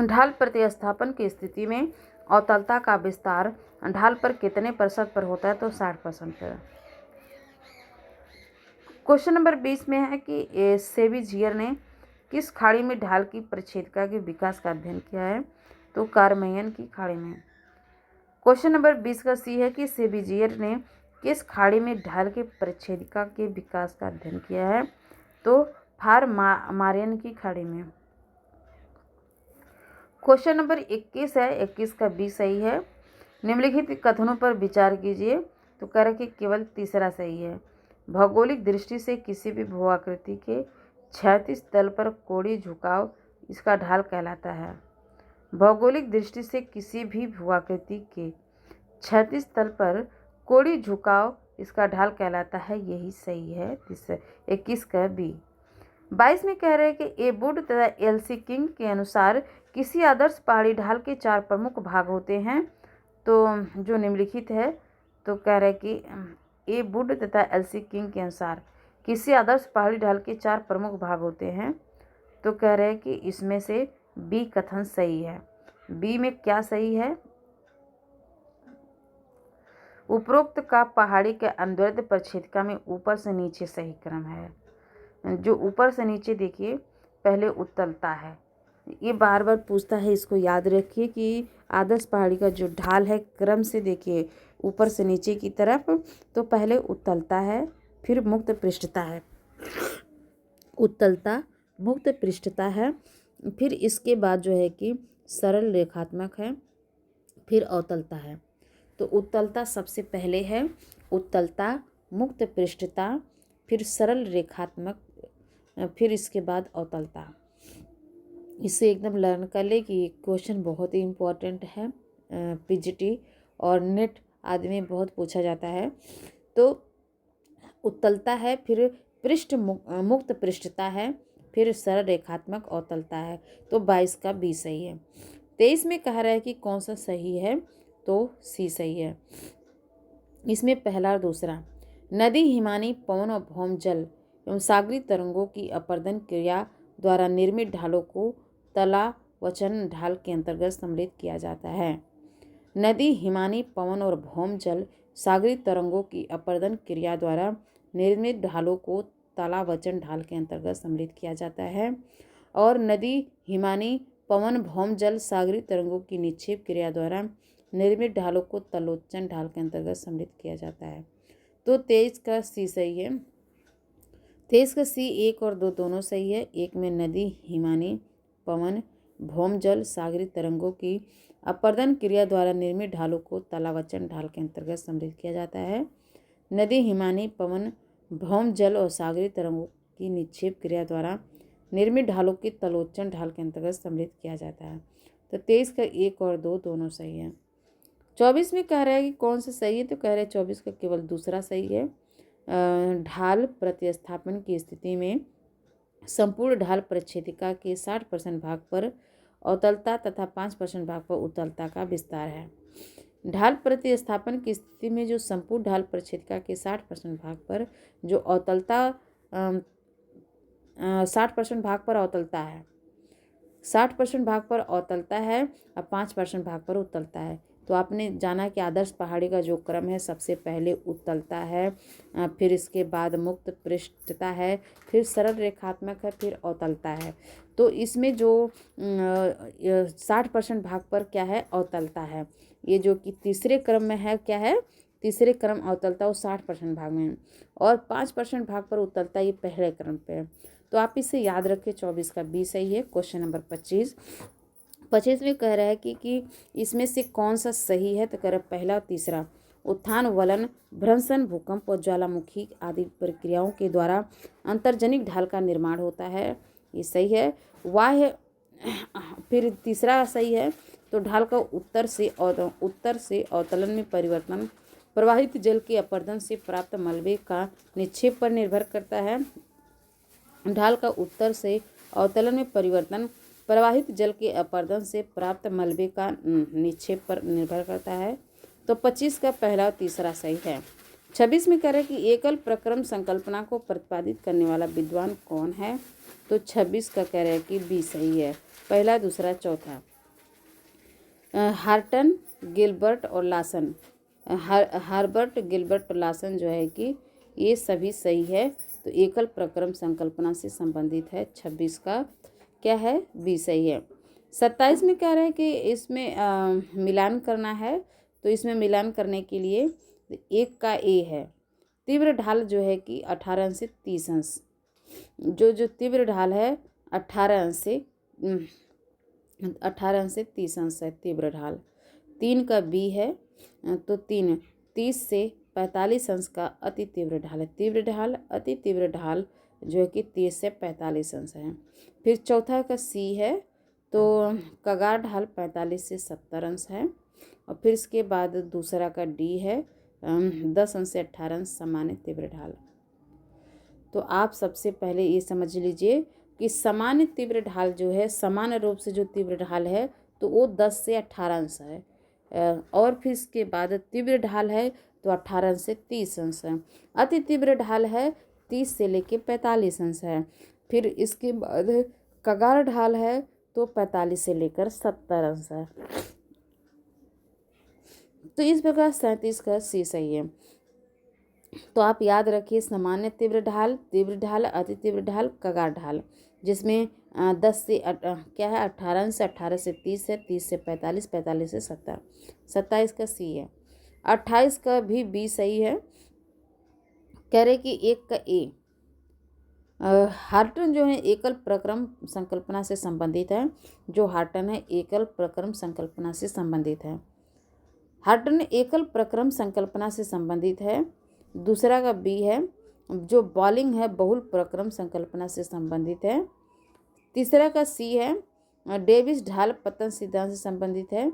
ढाल प्रतिस्थापन की स्थिति में अवतलता का विस्तार ढाल पर कितने प्रतिशत पर होता है? तो 60% पर। क्वेश्चन नंबर 20 में है कि सेविजियर ने किस खाड़ी में ढाल की परिच्छेदिका के विकास का अध्ययन किया है? तो कार्मेयन की खाड़ी में। क्वेश्चन नंबर 20 का सी है कि सेविजियर ने किस खाड़ी में ढाल की परिच्छेदिका के विकास का अध्ययन किया है? तो मारियन की खाड़ी में। क्वेश्चन नंबर 21 है, 21 का बी सही है। निम्नलिखित कथनों पर विचार कीजिए। तो कह रहे कि केवल तीसरा सही है। भौगोलिक दृष्टि से किसी भी भूआकृति के क्षैतिज तल पर कोणीय झुकाव इसका ढाल कहलाता है। भौगोलिक दृष्टि से किसी भी भूआकृति के क्षैतिज तल पर कोणीय झुकाव इसका ढाल कहलाता है। यही सही है। 21 का बी। 22 में कह रहे हैं कि ए वुड तथा एलसी किंग के अनुसार किसी आदर्श पहाड़ी ढाल के 4 प्रमुख भाग होते हैं। तो जो निम्नलिखित है, तो कह रहे हैं कि ए वुड तथा एलसी किंग के अनुसार किसी आदर्श पहाड़ी ढाल के 4 प्रमुख भाग होते हैं। तो कह रहे हैं कि इसमें से बी कथन सही है। बी में क्या सही है? उपरोक्त का पहाड़ी के अनुदैर्ध्य परिच्छेदिका में ऊपर से नीचे सही क्रम है। जो ऊपर से नीचे देखिए, पहले उत्तलता है। ये बार बार पूछता है, इसको याद रखिए कि आदर्श पहाड़ी का जो ढाल है क्रम से देखिए ऊपर से नीचे की तरफ। तो पहले उत्तलता है, फिर मुक्त पृष्ठता है। उत्तलता, मुक्त पृष्ठता है, फिर इसके बाद जो है कि सरल रेखात्मक है, फिर अवतलता है। तो उत्तलता सबसे पहले है, उत्तलता, मुक्त पृष्ठता, फिर सरल रेखात्मक, फिर इसके बाद अवतलता। इसे एकदम लर्न कर ले कि क्वेश्चन बहुत ही इम्पोर्टेंट है। पीजीटी और नेट आदि में बहुत पूछा जाता है। तो उत्तलता है, फिर मुक्त पृष्ठता है, फिर सरल रेखात्मक अवतलता है। तो 22 का बी सही है। 23 में कह रहा है कि कौन सा सही है? तो सी सही है। इसमें पहला और दूसरा, नदी, हिमानी, पवन और भौम जल एवं सागरी तरंगों की अपर्दन क्रिया द्वारा निर्मित ढालों को तलावचन ढाल के अंतर्गत सम्मिलित किया जाता है। नदी, हिमानी, पवन और भौम जल सागरी तरंगों की अपर्दन क्रिया द्वारा निर्मित ढालों को तलावचन ढाल के अंतर्गत सम्मिलित किया जाता है। और नदी, हिमानी, पवन, भौम जल सागरी तरंगों की निक्षेप क्रिया द्वारा निर्मित ढालों को तलोचन ढाल के अंतर्गत सम्मिलित किया जाता है। तो 23 का सी सही है। 23 का सी 1 और 2 दोनों सही है। 1 में नदी, हिमानी, पवन, भौम जल सागरी तरंगों की अपर्दन क्रिया द्वारा निर्मित ढालों को तलावचन ढाल के अंतर्गत सम्मिलित किया जाता है। नदी, हिमानी, पवन, भौम जल और सागरी तरंगों की निक्षेप क्रिया द्वारा निर्मित ढालों की तलोचन ढाल के अंतर्गत सम्मिलित किया जाता है। तो 23 का 1 और 2 दोनों सही है। 24 में कह रहा है कि कौन सा सही है? तो कह रहे हैं 24 का केवल दूसरा सही है। ढाल प्रतिस्थापन की स्थिति में संपूर्ण ढाल परिच्छेदिका के 60% भाग पर अवतलता तथा 5% भाग पर उत्तलता का विस्तार है। ढाल प्रतिस्थापन की स्थिति में जो संपूर्ण ढाल परिच्छेदिका के 60% भाग पर जो अवतलता 60% भाग पर अवतलता है, 60% भाग पर अवतलता है और 5% भाग पर उत्तलता है। तो आपने जाना कि आदर्श पहाड़ी का जो क्रम है, सबसे पहले उत्तलता है, फिर इसके बाद मुक्त पृष्ठता है, फिर सरल रेखात्मक है, फिर अवतलता है। तो इसमें जो 60% भाग पर क्या है? अवतलता है। ये जो कि तीसरे क्रम में है, क्या है? तीसरे क्रम अवतलता वो 60% भाग में है, और 5% भाग पर उत्तलता ये पहले क्रम पे है। तो आप इसे याद रखें। 24 का बी सही है। क्वेश्चन नंबर 25 में कह रहा है कि इसमें से कौन सा सही है? तो कह रहा है पहला और तीसरा उत्थान, वलन, भ्रंशन, भूकंप और ज्वालामुखी आदि प्रक्रियाओं के द्वारा अंतर्जनिक ढाल का निर्माण होता है। ये सही है। बाह्य फिर तीसरा सही है। तो ढाल का उत्तर से अवतलन में परिवर्तन प्रवाहित जल के अपर्दन से प्राप्त मलबे का निक्षेप पर निर्भर करता है। ढाल का उत्तर से अवतलन में परिवर्तन प्रवाहित जल के अपर्दन से प्राप्त मलबे का निक्षेप पर निर्भर करता है। तो 25 का पहला और तीसरा सही है। 26 में कह रहे हैं कि एकल प्रक्रम संकल्पना को प्रतिपादित करने वाला विद्वान कौन है। तो 26 का कह रहे हैं कि बी सही है, पहला, दूसरा, चौथा। हार्टन, गिलबर्ट और लासन, हार्बर्ट, गिलबर्ट और लासन जो है कि ये सभी सही है। तो एकल प्रक्रम संकल्पना से संबंधित है। 26 का क्या है, बी सही है। 27 में कह रहे हैं कि इसमें मिलान करना है। तो इसमें मिलान करने के लिए एक का ए है। तीव्र ढाल जो है कि 18 अंश से 30 अंश, जो तीव्र ढाल है 18 अंश से 30 अंश है तीव्र ढाल। 3 का बी है। तो 30 से 45 अंश का अति तीव्र ढाल है। तीव्र ढाल, अति तीव्र ढाल जो है कि 30 से 45 अंश है। फिर चौथा का सी है। तो कगार ढाल 45 से 70 अंश है। और फिर इसके बाद दूसरा का डी है 10 अंश से 18 अंश सामान्य तीव्र ढाल। तो आप सबसे पहले ये समझ लीजिए कि सामान्य तीव्र ढाल जो है, सामान्य रूप से जो तीव्र ढाल है तो वो 10 से 18 अंश है। और फिर इसके बाद तीव्र ढाल है तो 18 अंश से 30 अंश है। अति तीव्र ढाल है 30 से लेके 45 अंश है। फिर इसके बाद कगार ढाल है तो 45 से लेकर 70 अंश है। तो इस प्रकार 37 का सी सही है। तो आप याद रखिए, सामान्य तीव्र ढाल, अति तीव्र ढाल, कगार ढाल, जिसमें 10 से क्या है 18 से 18 से 30 है, 30 से 45, 45 से 70। 27 का सी है। 28 का भी बी सही है। कह रहे कि एक का ए। हार्टन जो है एकल प्रक्रम संकल्पना से संबंधित है। जो हार्टन है एकल प्रक्रम संकल्पना से संबंधित है। हार्टन एकल प्रक्रम संकल्पना से संबंधित है। दूसरा का बी है। जो बॉलिंग है बहुल प्रक्रम संकल्पना से संबंधित है। तीसरा का सी है, डेविस ढाल पतन सिद्धांत से संबंधित है।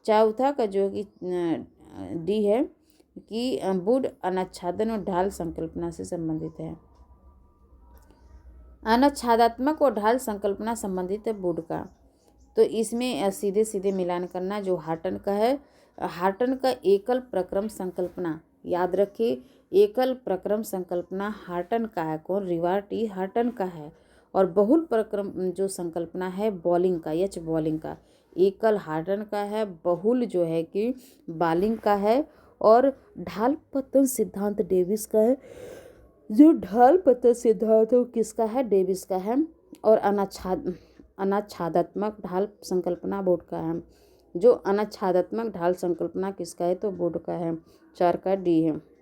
चौथा का जो कि डी है कि वुड अनाच्छादन और ढाल संकल्पना से संबंधित है। अनाच्छादात्मक और ढाल संकल्पना संबंधित है वुड का। तो इसमें सीधे सीधे मिलान करना। जो हार्टन का है, हार्टन का एकल प्रक्रम संकल्पना याद रखिए, एकल प्रक्रम संकल्पना हार्टन का है। कौन? रिवार्ड टी हार्टन का है। और बहुल प्रक्रम जो संकल्पना है बॉलिंग का, एच बॉलिंग का। एकल हार्टन का है, बहुल जो है कि बॉलिंग का है। और ढाल पतन सिद्धांत डेविस का है। जो ढाल पतन सिद्धांत है किसका है? डेविस का है। और अनाच्छादात्मक ढाल संकल्पना वुड का है। जो अनाच्छादात्मक ढाल संकल्पना किसका है? तो वुड का है। 4 का डी है।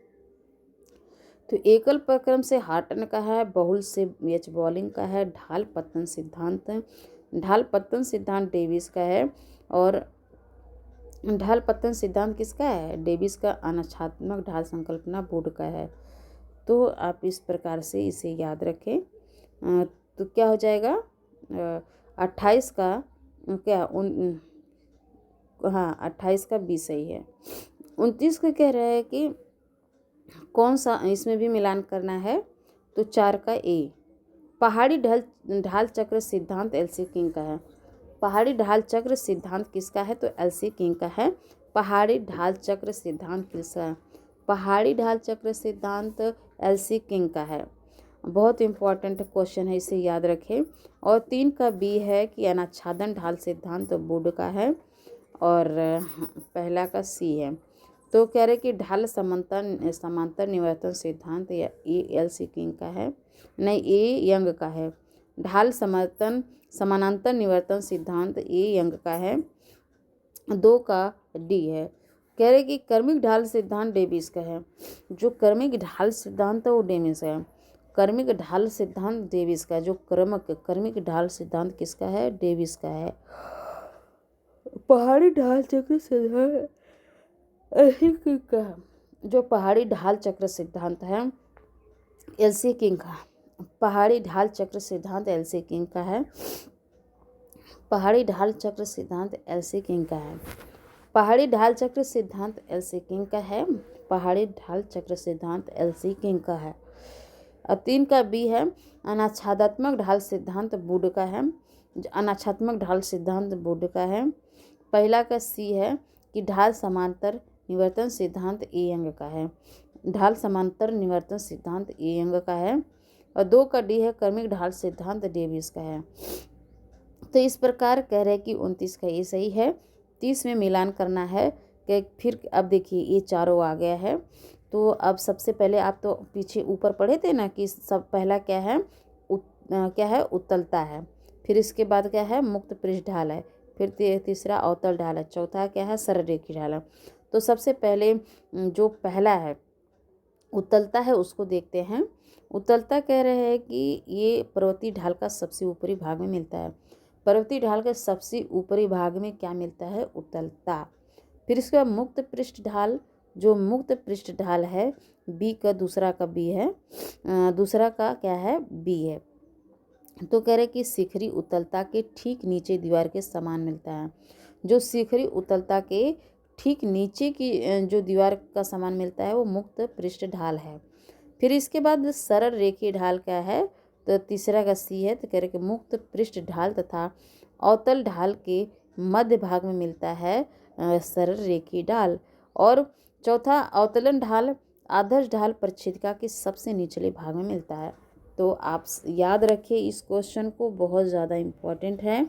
तो एकल प्रक्रम से हार्टन का है, बहुल से एच बॉलिंग का है। ढाल पतन सिद्धांत डेविस का है। और ढाल पतन सिद्धांत किसका है? डेविस का। अनाच्छादात्मक ढाल संकल्पना वुड का है। तो आप इस प्रकार से इसे याद रखें। तो क्या हो जाएगा? 28 का क्या 28 का बी सही है। 29 को कह रहा है कि कौन सा, इसमें भी मिलान करना है। तो 4 का ए। पहाड़ी ढाल चक्र सिद्धांत एलसी किंग का है। पहाड़ी ढाल चक्र सिद्धांत किसका है? तो एलसी किंग का है। पहाड़ी ढाल चक्र सिद्धांत किसका है? पहाड़ी ढाल चक्र सिद्धांत एलसी किंग का है। बहुत इंपॉर्टेंट क्वेश्चन है, इसे याद रखें। और 3 का बी है कि अनाच्छादन ढाल सिद्धांत वुड का है। और पहला का सी है। तो कह रहे कि ढाल समांतर निवर्तन सिद्धांत या ए एलसी किंग का है, नहीं ए यंग का है। ढाल समानांतर निवर्तन सिद्धांत ए यंग का है। 2 का डी है। कह रहे कि क्रमिक ढाल सिद्धांत डेविस का है। जो क्रमिक ढाल सिद्धांत है वो डेविस है। क्रमिक ढाल सिद्धांत डेविस का। जो क्रमिक ढाल सिद्धांत किसका है? डेविस का है। पहाड़ी ढाल चक्र सिद्धांत एलसी किंग का है। जो पहाड़ी ढाल चक्र सिद्धांत है एलसी किंग का, पहाड़ी ढाल चक्र सिद्धांत एलसी किंग का है। पहाड़ी ढाल चक्र सिद्धांत एलसी किंग का है। पहाड़ी ढाल चक्र सिद्धांत एलसी किंग का है। पहाड़ी ढाल चक्र सिद्धांत एलसी किंग का है। और 3 का बी है अनाच्छादात्मक ढाल सिद्धांत वुड का है। अनाच्छात्मक ढाल सिद्धांत वुड का है। पहला का सी है कि ढाल समांतर निवर्तन सिद्धांत ए यंग का है। ढाल समांतर निवर्तन सिद्धांत ए यंग का है। और 2 का डी है क्रमिक ढाल सिद्धांत डेविस का है। तो इस प्रकार कह रहे हैं कि 29 का ये सही है। 30 में मिलान करना है कि फिर अब देखिए ये चारों आ गया है। तो अब सबसे पहले आप तो पीछे ऊपर पढ़े थे ना कि सब पहला क्या है क्या है उत्तलता है, फिर इसके बाद क्या है मुक्त पृष्ठ ढाल है, फिर तीसरा अवतल ढाल है, चौथा क्या है सरलरेखी ढाल है। तो सबसे पहले जो पहला है उत्तलता है उसको देखते हैं। उत्तलता कह रहे हैं कि ये पर्वतीय ढाल का सबसे ऊपरी भाग में मिलता है। पर्वतीय ढाल के सबसे ऊपरी भाग में क्या मिलता है उत्तलता। फिर इसके बाद मुक्त पृष्ठ ढाल, जो मुक्त पृष्ठ ढाल है बी का दूसरा का बी है, दूसरा का क्या है बी है। तो कह रहे कि शिखरी उत्तलता के ठीक नीचे दीवार के समान मिलता है। जो शिखरी उत्तलता के ठीक नीचे की जो दीवार का समान मिलता है वो मुक्त पृष्ठ ढाल है। फिर इसके बाद सरल रेखी ढाल क्या है, तो तीसरा का सी है। तो कह रहे कि मुक्त पृष्ठ ढाल तथा अवतल ढाल के मध्य भाग में मिलता है सरल रेखी ढाल। और चौथा अवतलन ढाल आदर्श ढाल परिच्छेदिका के सबसे निचले भाग में मिलता है। तो आप याद रखिए इस क्वेश्चन को, बहुत ज़्यादा इम्पोर्टेंट है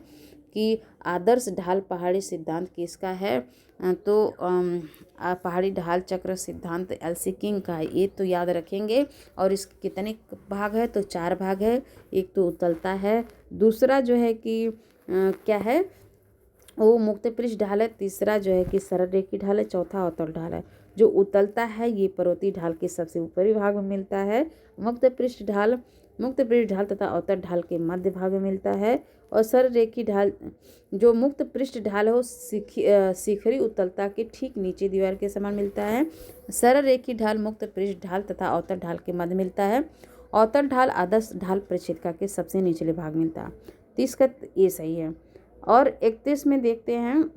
कि आदर्श ढाल पहाड़ी सिद्धांत किसका है। तो पहाड़ी ढाल चक्र सिद्धांत एलसी किंग का है, ये तो याद रखेंगे। और इसके कितने भाग है, तो 4 भाग है। एक तो उत्तलता है, दूसरा जो है कि क्या है वो मुक्त पृष्ठ ढाल है, तीसरा जो है कि सरल रेखी ढाल है, चौथा अवतल ढाल है। जो उत्तलता है ये पर्वतीय ढाल के सबसे ऊपरी भाग में मिलता है। मुक्त पृष्ठ ढाल तथा अवतल ढाल के मध्य भाग में मिलता है। और सरल रेखी ढाल, जो मुक्त पृष्ठ ढाल है वो शिखरी उत्तलता के ठीक नीचे दीवार के समान मिलता है। सरल रेखी ढाल मुक्त पृष्ठ ढाल तथा अवतल ढाल के मध्य मिलता है। अवतल ढाल आदर्श ढाल परिच्छेदिका के सबसे निचले भाग मिलता है। 30 का ये सही है। और 31 में देखते हैं,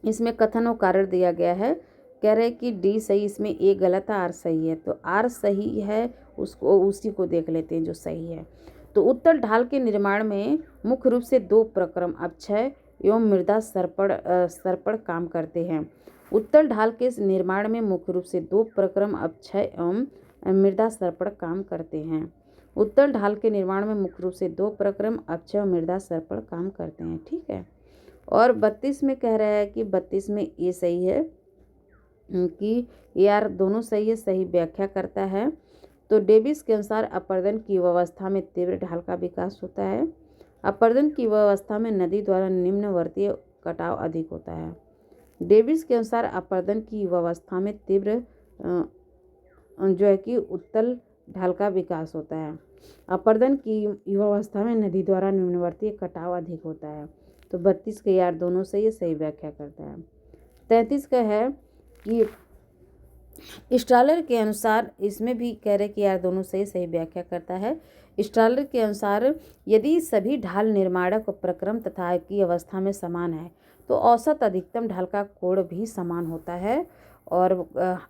इसमें कथन और कारण दिया गया है। कह रहे हैं कि डी सही, इसमें ए गलत है, आर सही है। तो आर सही है, उसको उसी को देख लेते हैं जो सही है। तो उत्तल ढाल के निर्माण में मुख्य रूप से 2 प्रक्रम अपक्षय एवं मृदा सर्पण काम करते हैं। उत्तल ढाल के निर्माण में मुख्य रूप से 2 प्रक्रम अपक्षय एवं मृदा सर्पण काम करते हैं। उत्तल ढाल के निर्माण में मुख्य रूप से 2 प्रक्रम अपक्षय और मृदा सर्पण काम करते हैं। ठीक है। और 32 में कह रहा है कि 32 में ये सही है कि यार दोनों सही है, सही व्याख्या करता है। तो डेविस के अनुसार अपर्दन की व्यवस्था में तीव्र ढाल का विकास होता है। अपर्दन की व्यवस्था में नदी द्वारा निम्नवर्तीय कटाव अधिक होता है। डेविस के अनुसार अपर्दन की व्यवस्था में तीव्र जो है कि उत्तल ढाल का विकास होता है। अपर्दन की युवावस्था में नदी द्वारा निम्नवर्तीय कटाव अधिक होता है। तो 32 के यार दोनों सही है, सही व्याख्या करता है। 33 का है कि स्ट्रालर के अनुसार, इसमें भी कह रहे कि यार दोनों सही, सही व्याख्या करता है। स्ट्रालर के अनुसार यदि सभी ढाल निर्माणक प्रक्रम तथा की अवस्था में समान है तो औसत अधिकतम ढाल का कोण भी समान होता है और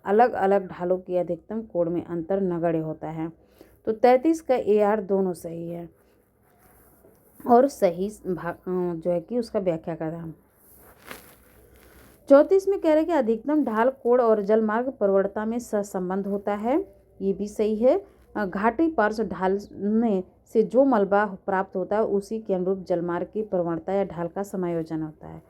अलग अलग ढालों की अधिकतम कोण में अंतर नगण्य होता है। तो 33 का ए आर दोनों सही है और सही जो है कि उसका व्याख्या कर रहा हूँ। 34 में कह रहे कि अधिकतम ढाल कोण और जलमार्ग प्रवणता में सहसंबंध होता है, ये भी सही है। घाटी पार्श्व ढाल में से जो मलबा प्राप्त होता है उसी के अनुरूप जलमार्ग की प्रवणता या ढाल का समायोजन होता है।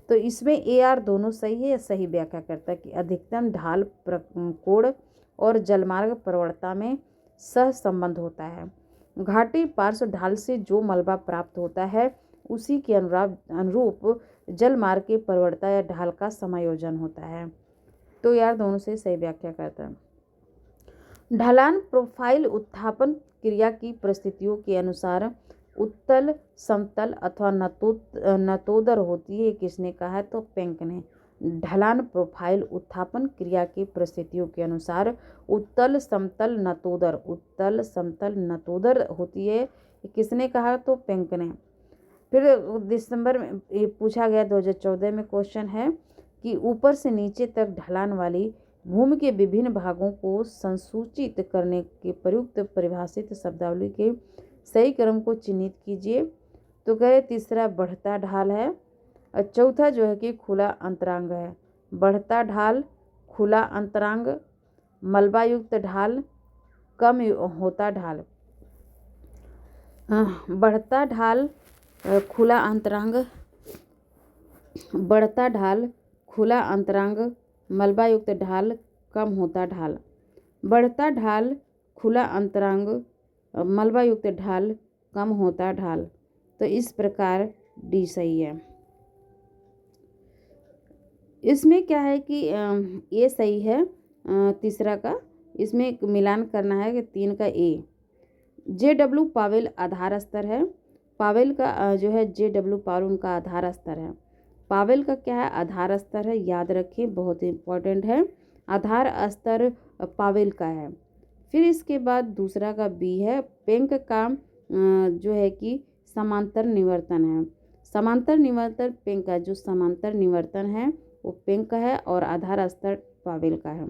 तो इसमें ए आर दोनों सही है या सही व्याख्या करता है कि अधिकतम ढाल कोण और जलमार्ग प्रवणता में सहसंबंध होता है। घाटी पार्श्व ढाल से जो मलबा प्राप्त होता है उसी के अनुरूप जलमार्ग की प्रवणता या ढाल का समायोजन होता है। तो यार दोनों से सही व्याख्या करता है। ढलान प्रोफाइल उत्थापन क्रिया की परिस्थितियों के अनुसार उत्तल, समतल अथवा नतोदर होती है, किसने कहा है, तो पेंक ने। ढलान प्रोफाइल उत्थापन क्रिया की परिस्थितियों के अनुसार उत्तल समतल नतोदर होती है। ये किसने कहा? तो पेंक ने। फिर दिसंबर में ये पूछा गया 2014 में क्वेश्चन है कि ऊपर से नीचे तक ढलान वाली भूमि के विभिन्न भागों को संसूचित करने के प्रयुक्त परिभाषित शब्दावली के सही क्रम को चिन्हित कीजिए। तो कह रहे तीसरा बढ़ता ढाल है और चौथा जो है कि खुला अंतरांग है। बढ़ता ढाल, खुला अंतरांग, मलबा युक्त ढाल, कम होता ढाल। बढ़ता ढाल, खुला अंतरांग, बढ़ता ढाल, खुला अंतरांग, मलबा युक्त ढाल, कम होता ढाल। बढ़ता ढाल, खुला अंतरांग, मलबा युक्त ढाल, कम होता ढाल। तो इस प्रकार डी सही है। इसमें क्या है कि ये सही है तीसरा का। इसमें एक मिलान करना है कि 3 का ए। JW पावेल आधार स्तर है। पावेल का जो है JW पावेल उनका आधार स्तर है। पावेल का क्या है? आधार स्तर है, याद रखिए, बहुत इम्पोर्टेंट है। आधार स्तर पावेल का है। फिर इसके बाद दूसरा का बी है। पेंक का जो है कि समांतर निवर्तन है। समांतर निवर्तन पेंक का जो समांतर निवर्तन है वो पेंक का है और आधार स्तर पावेल का है।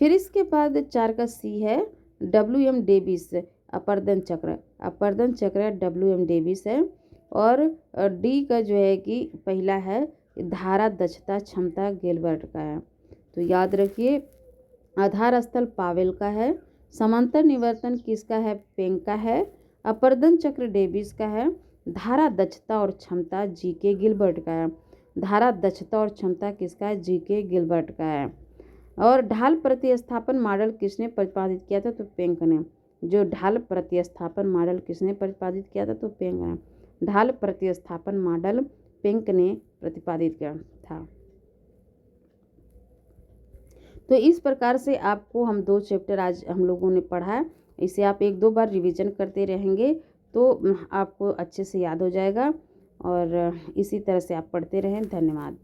फिर इसके बाद 4 का सी है। WM डेविस अपर्दन चक्र। अपर्दन चक्र WM डेविस है। और डी का जो है कि पहला है धारा दक्षता क्षमता गिलबर्ट का है। तो याद रखिए आधार स्थल पावेल का है, समांतर निवर्तन किसका है? पेंक का है, अपर्दन चक्र डेविस का है, धारा दक्षता और क्षमता GK गिलबर्ट का है। धारा दक्षता और क्षमता किसका है? GK गिलबर्ट का है। और ढाल प्रतिस्थापन मॉडल किसने प्रतिपादित किया था? तो पेंक ने। जो ढाल प्रतिस्थापन मॉडल किसने प्रतिपादित किया था? तो पेंक ने। ढाल प्रतिस्थापन मॉडल पेंक ने प्रतिपादित किया था। तो इस प्रकार से आपको हम 2 चैप्टर आज हम लोगों ने पढ़ा है। इसे आप 1-2 बार रिवीजन करते रहेंगे तो आपको अच्छे से याद हो जाएगा और इसी तरह से आप पढ़ते रहें। धन्यवाद।